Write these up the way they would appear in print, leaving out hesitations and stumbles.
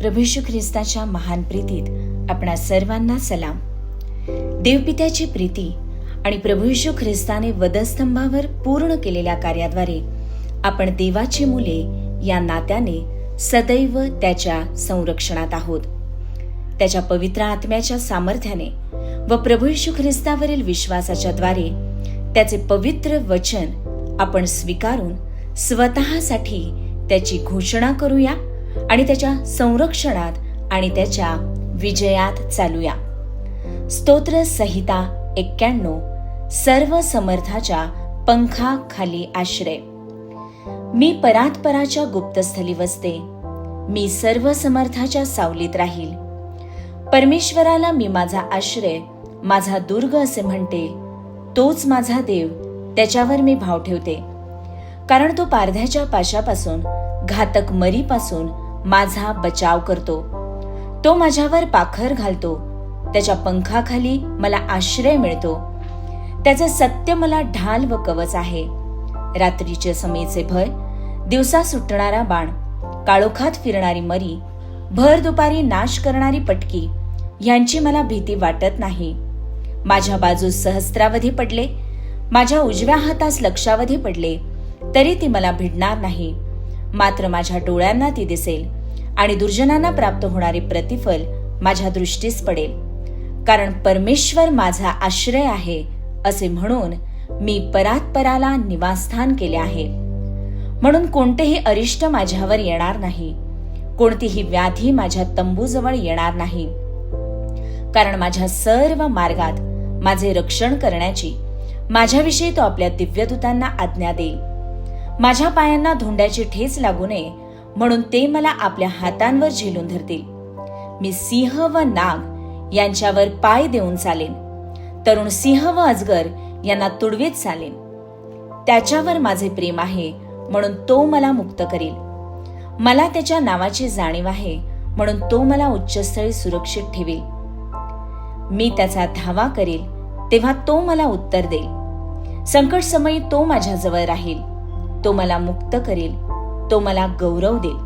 प्रभू येशू ख्रिस्ताच्या महान प्रीतीत आपणा सर्वांना सलाम. देवपित्याची प्रीती आणि प्रभू येशू ख्रिस्ताने वधस्तंभावर पूर्ण केलेल्या कार्याद्वारे आपण देवाची मुले या नात्याने सदैव त्याच्या संरक्षणात आहोत. त्याच्या पवित्र आत्म्याच्या सामर्थ्याने व प्रभू येशू ख्रिस्तावरील विश्वासाच्या द्वारे त्याचे पवित्र वचन आपण स्वीकारून स्वतःसाठी त्याची घोषणा करूया आणि त्याच्या संरक्षणात आणि त्याच्या विजयात चालूया. स्तोत्र संहिता 91. सर्व समर्थाच्या पंखाखाली आश्रय. मी परात्पराच्या गुप्तस्थली वसते, मी सर्व समर्थाच्या सावलीत राहील. परमेश्वराला मी माझा आश्रय, माझा दुर्ग असे म्हणते. तोच माझा देव, त्याच्यावर मी भाव ठेवते. कारण तो पारध्याच्या पाशापासून, घातक मरीपासून माझा बचाव करतो. तो माझ्यावर पाखर घालतो, त्याच्या पंखाखाली मला आश्रय मिळतो. त्याचे सत्य मला ढाल व कवच आहे. रात्रीचे समेचे भय, दिवसा सुटणारा बाण, काळोखात फिरणारी मरी, भर दुपारी नाश करणारी पटकी, यांची मला भीती वाटत नाही. माझ्या बाजूस सहस्त्रावधी पडले, माझ्या उजव्या हातास लक्षावधी पडले, तरी ती मला भिडणार नाही. मात्र माझ्या डोळ्यांना ती दिसेल आणि दुर्जनांना प्राप्त होणारे प्रतिफल माझ्या दृष्टीस पडेल. कारण परमेश्वर माझा आश्रय आहे असे म्हणून मी परात्पराला निवासस्थान केले आहे. म्हणून कोणतेही अरिष्ट माझ्यावर येणार नाही, कोणतीही व्याधी माझ्या तंबूजवळ येणार नाही. कारण माझ्या सर्व मार्गात माझे रक्षण करण्याची माझ्याविषयी तो आपल्या दिव्यदूतांना आज्ञा देईल. माझ्या पायांना धोंड्याची ठेच लागू नये म्हणून ते मला आपल्या हातांवर झेलून धरतील. मी सिंह व नाग यांच्यावर पाय देऊन चालेन. तरुण सिंह व अजगर यांना तुडवीत चालेन. त्याच्यावर माझे प्रेम आहे म्हणून तो मला मुक्त करील. मला त्याच्या नावाची जाणीव आहे म्हणून तो मला उच्चस्थळी सुरक्षित ठेवील. मी त्याचा धावा करील तेव्हा तो मला उत्तर देईल. संकट समयी तो माझ्याजवळ राहील. तो मला मुक्त करील, तो मला गौरव देईल.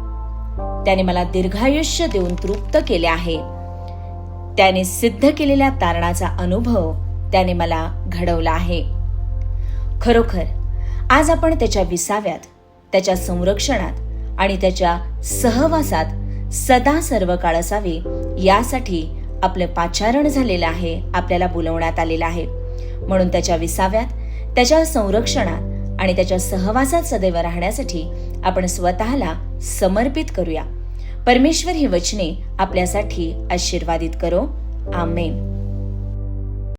त्याने मला दीर्घायुष्य देऊन तृप्त केले आहे. त्याने सिद्ध केलेल्या तारणाचा अनुभव त्याने मला घडवला आहे. खरोखर आज आपण त्याच्या विसाव्यात, त्याच्या संरक्षणात आणि त्याच्या सहवासात सदा सर्व काळ असावे यासाठी आपलं पाचारण झालेलं आहे. आपल्याला बोलवण्यात आलेलं आहे. म्हणून त्याच्या विसाव्यात, त्याच्या संरक्षणात आणि त्याच्या सहवासात सदैव राहण्यासाठी आपण स्वतःला समर्पित करूया. परमेश्वर ही वचने आपल्यासाठी आशीर्वादित करो. आमेन.